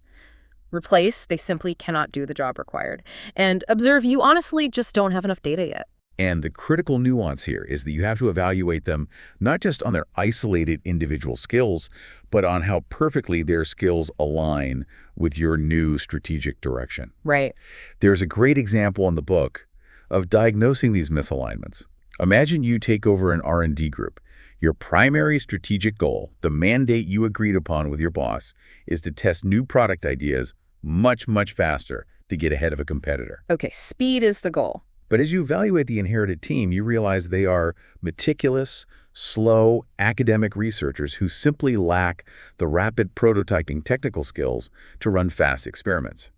Replace, they simply cannot do the job required. And observe, you honestly just don't have enough data yet. And the critical nuance here is that you have to evaluate them not just on their isolated individual skills, but on how perfectly their skills align with your new strategic direction. Right. There's a great example in the book of diagnosing these misalignments. Imagine you take over an R&D group. Your primary strategic goal, the mandate you agreed upon with your boss, is to test new product ideas much, much faster to get ahead of a competitor. Okay, speed is the goal. But as you evaluate the inherited team, you realize they are meticulous, slow academic researchers who simply lack the rapid prototyping technical skills to run fast experiments.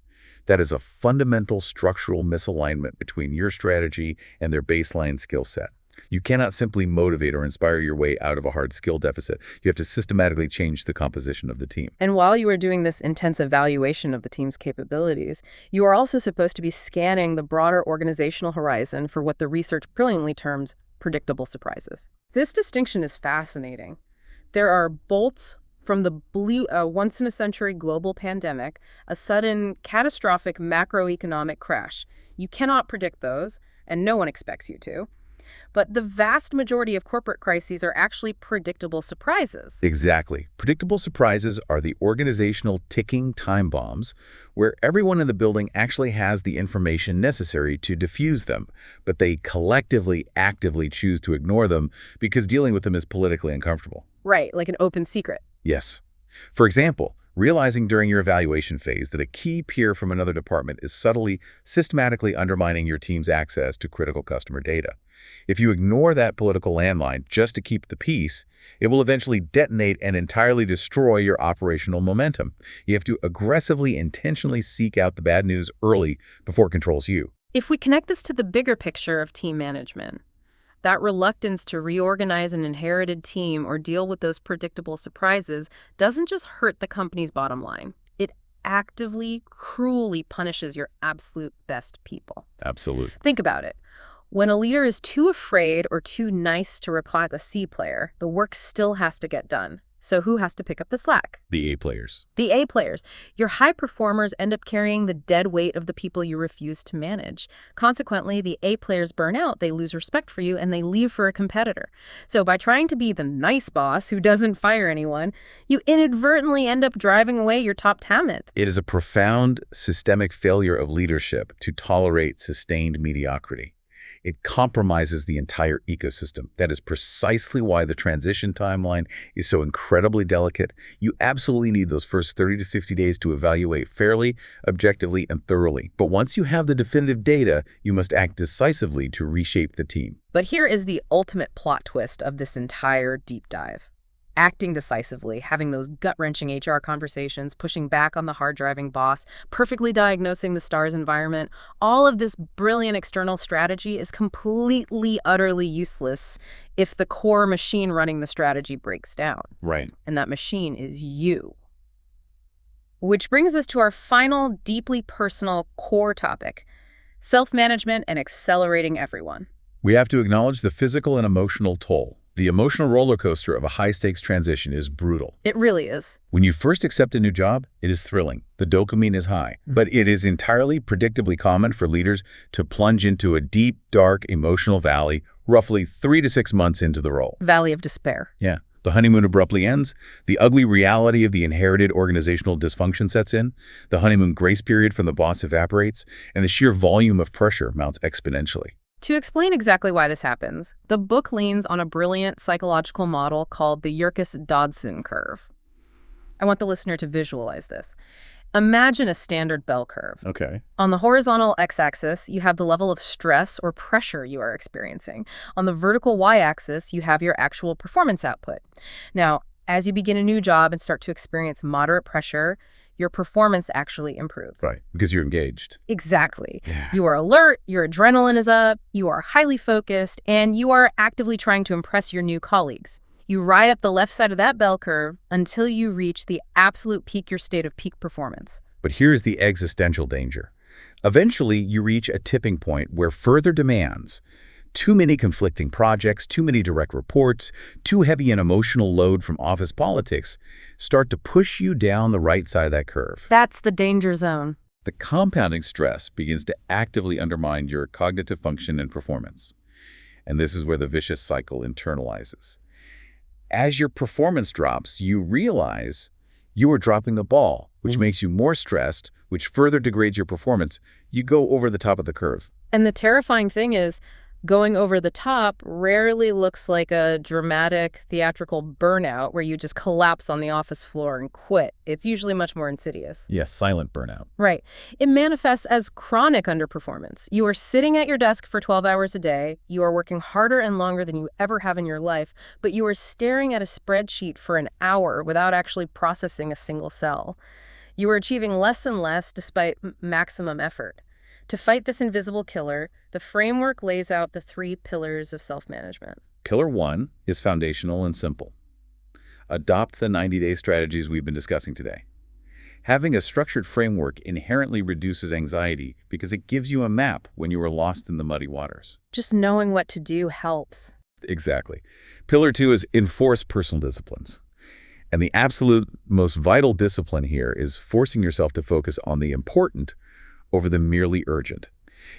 That is a fundamental structural misalignment between your strategy and their baseline skill set. You cannot simply motivate or inspire your way out of a hard skill deficit. You have to systematically change the composition of the team. And while you are doing this intense evaluation of the team's capabilities, you are also supposed to be scanning the broader organizational horizon for what the research brilliantly terms predictable surprises. This distinction is fascinating. There are bolts from the once-in-a-century global pandemic, a sudden catastrophic macroeconomic crash. You cannot predict those, and no one expects you to. But the vast majority of corporate crises are actually predictable surprises. Exactly. Predictable surprises are the organizational ticking time bombs where everyone in the building actually has the information necessary to defuse them, but they collectively, actively choose to ignore them because dealing with them is politically uncomfortable. Right, like an open secret. Yes. For example, realizing during your evaluation phase that a key peer from another department is subtly, systematically undermining your team's access to critical customer data. If you ignore that political landmine just to keep the peace, it will eventually detonate and entirely destroy your operational momentum. You have to aggressively, intentionally seek out the bad news early before it controls you. If we connect this to the bigger picture of team management, that reluctance to reorganize an inherited team or deal with those predictable surprises doesn't just hurt the company's bottom line. It actively, cruelly punishes your absolute best people. Absolutely. Think about it. When a leader is too afraid or too nice to reply like a C player, the work still has to get done. So who has to pick up the slack? The A players. The A players. Your high performers end up carrying the dead weight of the people you refuse to manage. Consequently, the A players burn out, they lose respect for you, and they leave for a competitor. So by trying to be the nice boss who doesn't fire anyone, you inadvertently end up driving away your top talent. It is a profound systemic failure of leadership to tolerate sustained mediocrity. It compromises the entire ecosystem. That is precisely why the transition timeline is so incredibly delicate. You absolutely need those first 30 to 50 days to evaluate fairly, objectively, and thoroughly. But once you have the definitive data, you must act decisively to reshape the team. But here is the ultimate plot twist of this entire deep dive. Acting decisively, having those gut-wrenching HR conversations, pushing back on the hard-driving boss, perfectly diagnosing the star's environment, all of this brilliant external strategy is completely, utterly useless if the core machine running the strategy breaks down. Right. And that machine is you. Which brings us to our final, deeply personal core topic, self-management and accelerating everyone. We have to acknowledge the physical and emotional toll. The emotional roller coaster of a high-stakes transition is brutal. It really is. When you first accept a new job, it is thrilling. The dopamine is high. But it is entirely predictably common for leaders to plunge into a deep, dark, emotional valley roughly 3 to 6 months into the role. Valley of despair. Yeah. The honeymoon abruptly ends, the ugly reality of the inherited organizational dysfunction sets in, the honeymoon grace period from the boss evaporates, and the sheer volume of pressure mounts exponentially. To explain exactly why this happens, the book leans on a brilliant psychological model called the Yerkes-Dodson curve. I want the listener to visualize this. Imagine a standard bell curve. Okay. On the horizontal x-axis, you have the level of stress or pressure you are experiencing. On the vertical y-axis, you have your actual performance output. Now, as you begin a new job and start to experience moderate pressure, your performance actually improves. Right, because you're engaged. Exactly. Yeah. You are alert, your adrenaline is up, you are highly focused, and you are actively trying to impress your new colleagues. You ride up the left side of that bell curve until you reach the absolute peak, your state of peak performance. But here's the existential danger. Eventually, you reach a tipping point where further demands, too many conflicting projects, too many direct reports, too heavy an emotional load from office politics, start to push you down the right side of that curve. That's the danger zone. The compounding stress begins to actively undermine your cognitive function and performance. And this is where the vicious cycle internalizes. As your performance drops, you realize you are dropping the ball, which makes you more stressed, which further degrades your performance. You go over the top of the curve. And the terrifying thing is, going over the top rarely looks like a dramatic theatrical burnout where you just collapse on the office floor and quit. It's usually much more insidious. Yes, silent burnout. Right. It manifests as chronic underperformance. You are sitting at your desk for 12 hours a day. You are working harder and longer than you ever have in your life, but you are staring at a spreadsheet for an hour without actually processing a single cell. You are achieving less and less despite maximum effort. To fight this invisible killer, the framework lays out the 3 pillars of self-management. Pillar 1 is foundational and simple. Adopt the 90-day strategies we've been discussing today. Having a structured framework inherently reduces anxiety because it gives you a map when you are lost in the muddy waters. Just knowing what to do helps. Exactly. Pillar 2 is enforce personal disciplines. And the absolute most vital discipline here is forcing yourself to focus on the important over the merely urgent.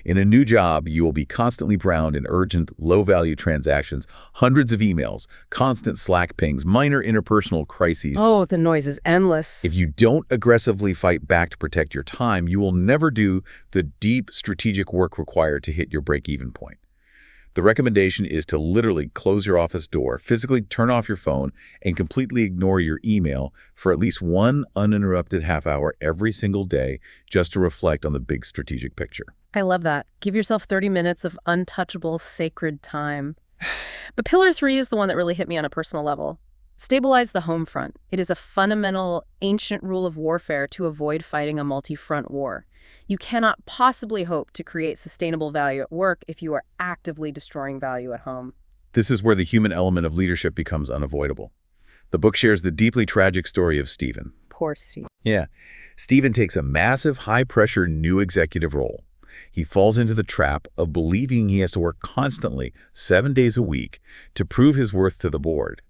In a new job, you will be constantly drowned in urgent, low-value transactions, hundreds of emails, constant Slack pings, minor interpersonal crises. Oh, the noise is endless. If you don't aggressively fight back to protect your time, you will never do the deep strategic work required to hit your break-even point. The recommendation is to literally close your office door, physically turn off your phone, and completely ignore your email for at least one uninterrupted half hour every single day just to reflect on the big strategic picture. I love that. Give yourself 30 minutes of untouchable, sacred time. But pillar 3 is the one that really hit me on a personal level. Stabilize the home front. It is a fundamental, ancient rule of warfare to avoid fighting a multi-front war. You cannot possibly hope to create sustainable value at work if you are actively destroying value at home. This is where the human element of leadership becomes unavoidable. The book shares the deeply tragic story of Stephen. Poor Steve. Yeah. Stephen takes a massive, high-pressure new executive role. He falls into the trap of believing he has to work constantly, 7 days a week, to prove his worth to the board.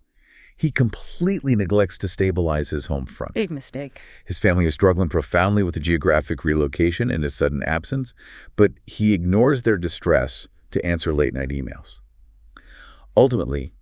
He completely neglects to stabilize his home front. Big mistake. His family is struggling profoundly with the geographic relocation and his sudden absence, but he ignores their distress to answer late-night emails. Ultimately,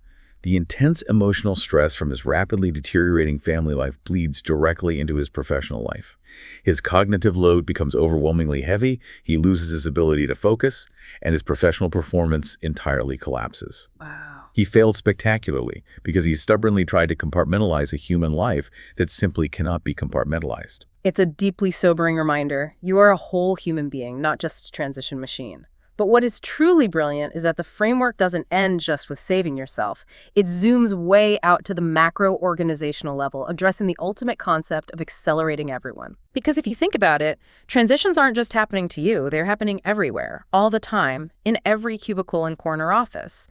the intense emotional stress from his rapidly deteriorating family life bleeds directly into his professional life. His cognitive load becomes overwhelmingly heavy, he loses his ability to focus, and his professional performance entirely collapses. Wow. He failed spectacularly because he stubbornly tried to compartmentalize a human life that simply cannot be compartmentalized. It's a deeply sobering reminder. You are a whole human being, not just a transition machine. But what is truly brilliant is that the framework doesn't end just with saving yourself. It zooms way out to the macro organizational level, addressing the ultimate concept of accelerating everyone. Because if you think about it, transitions aren't just happening to you, they're happening everywhere, all the time, in every cubicle and corner office.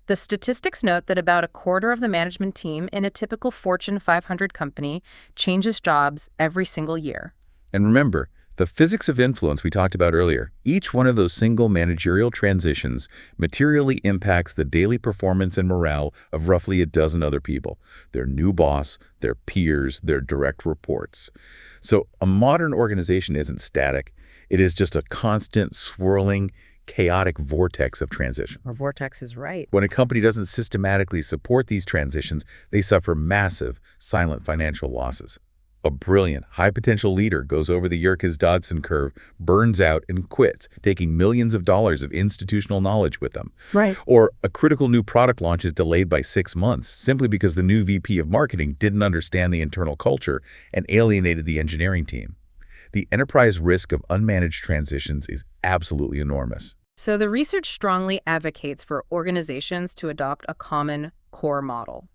The statistics note that about a quarter of the management team in a typical Fortune 500 company changes jobs every single year. And remember, the physics of influence we talked about earlier, each one of those single managerial transitions materially impacts the daily performance and morale of roughly a dozen other people, their new boss, their peers, their direct reports. So a modern organization isn't static. It is just a constant, swirling, chaotic vortex of transition. Or vortex is right. When a company doesn't systematically support these transitions, they suffer massive, silent financial losses. A brilliant, high-potential leader goes over the Yerkes-Dodson curve, burns out, and quits, taking millions of dollars of institutional knowledge with them. Right. Or a critical new product launch is delayed by 6 months simply because the new VP of marketing didn't understand the internal culture and alienated the engineering team. The enterprise risk of unmanaged transitions is absolutely enormous. So the research strongly advocates for organizations to adopt a common core model.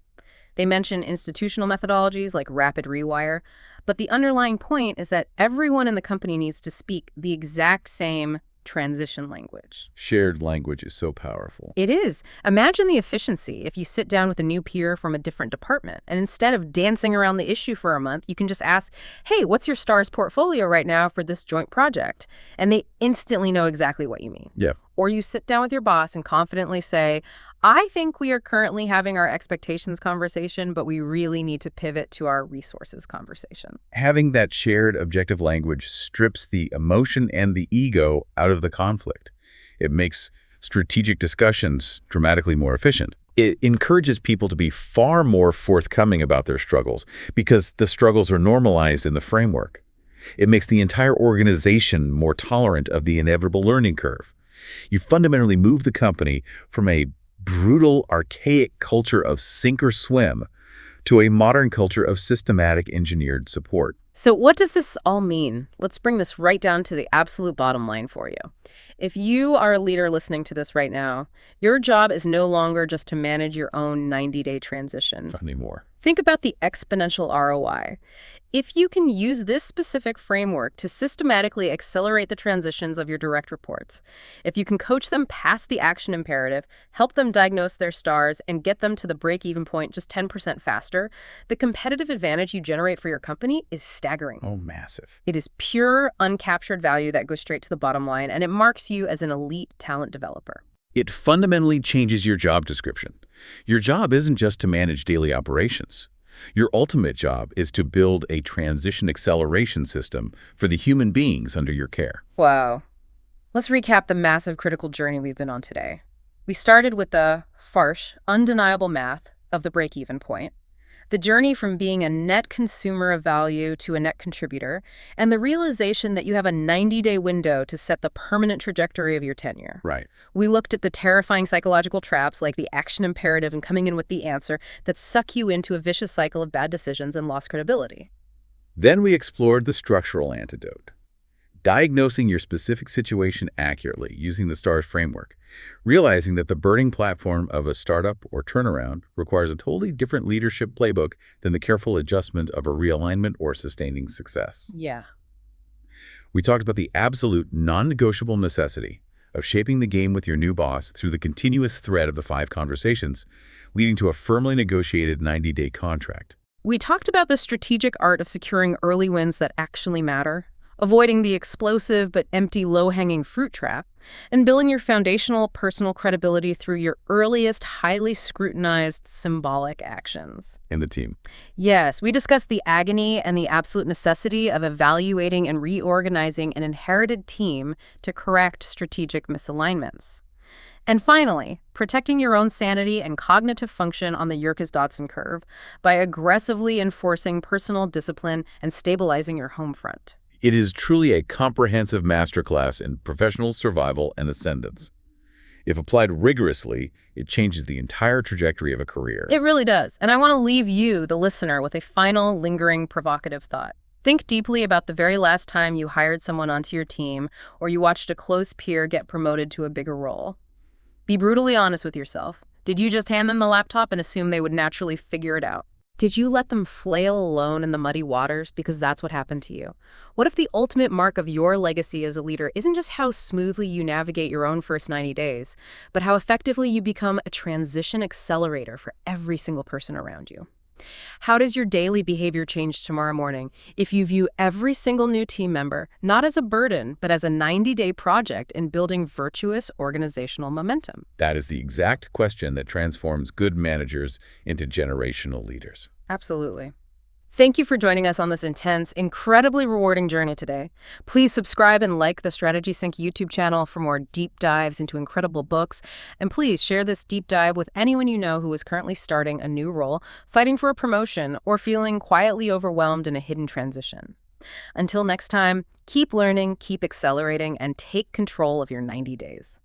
They mention institutional methodologies like rapid rewire, but the underlying point is that everyone in the company needs to speak the exact same transition language. Shared language is so powerful. It is. Imagine the efficiency if you sit down with a new peer from a different department, and instead of dancing around the issue for a month, you can just ask, hey, what's your STARS portfolio right now for this joint project? And they instantly know exactly what you mean. Yeah. Or you sit down with your boss and confidently say, I think we are currently having our expectations conversation, but we really need to pivot to our resources conversation. Having that shared objective language strips the emotion and the ego out of the conflict. It makes strategic discussions dramatically more efficient. It encourages people to be far more forthcoming about their struggles because the struggles are normalized in the framework. It makes the entire organization more tolerant of the inevitable learning curve. You fundamentally move the company from a brutal, archaic culture of sink or swim to a modern culture of systematic engineered support. So what does this all mean? Let's bring this right down to the absolute bottom line for you. If you are a leader listening to this right now, your job is no longer just to manage your own 90-day transition. Not anymore. Think about the exponential ROI. If you can use this specific framework to systematically accelerate the transitions of your direct reports, if you can coach them past the action imperative, help them diagnose their stars, and get them to the break-even point just 10% faster, the competitive advantage you generate for your company is staggering. Oh, massive. It is pure, uncaptured value that goes straight to the bottom line, and it marks you as an elite talent developer. It fundamentally changes your job description. Your job isn't just to manage daily operations. Your ultimate job is to build a transition acceleration system for the human beings under your care. Wow. Let's recap the massive critical journey we've been on today. We started with the harsh, undeniable math of the break-even point, the journey from being a net consumer of value to a net contributor, and the realization that you have a 90-day window to set the permanent trajectory of your tenure. Right. We looked at the terrifying psychological traps like the action imperative and coming in with the answer that suck you into a vicious cycle of bad decisions and lost credibility. Then we explored the structural antidote, diagnosing your specific situation accurately using the STARS framework, realizing that the burning platform of a startup or turnaround requires a totally different leadership playbook than the careful adjustment of a realignment or sustaining success. Yeah. We talked about the absolute non-negotiable necessity of shaping the game with your new boss through the continuous thread of the 5 conversations, leading to a firmly negotiated 90-day contract. We talked about the strategic art of securing early wins that actually matter, avoiding the explosive but empty low-hanging fruit trap, and building your foundational personal credibility through your earliest, highly scrutinized symbolic actions. In the team. Yes, we discussed the agony and the absolute necessity of evaluating and reorganizing an inherited team to correct strategic misalignments. And finally, protecting your own sanity and cognitive function on the Yerkes-Dodson curve by aggressively enforcing personal discipline and stabilizing your home front. It is truly a comprehensive masterclass in professional survival and ascendance. If applied rigorously, it changes the entire trajectory of a career. It really does. And I want to leave you, the listener, with a final, lingering, provocative thought. Think deeply about the very last time you hired someone onto your team or you watched a close peer get promoted to a bigger role. Be brutally honest with yourself. Did you just hand them the laptop and assume they would naturally figure it out? Did you let them flail alone in the muddy waters because that's what happened to you? What if the ultimate mark of your legacy as a leader isn't just how smoothly you navigate your own first 90 days, but how effectively you become a transition accelerator for every single person around you? How does your daily behavior change tomorrow morning if you view every single new team member not as a burden, but as a 90-day project in building virtuous organizational momentum? That is the exact question that transforms good managers into generational leaders. Absolutely. Thank you for joining us on this intense, incredibly rewarding journey today. Please subscribe and like the Strategy Sync YouTube channel for more deep dives into incredible books. And please share this deep dive with anyone you know who is currently starting a new role, fighting for a promotion, or feeling quietly overwhelmed in a hidden transition. Until next time, keep learning, keep accelerating, and take control of your 90 days.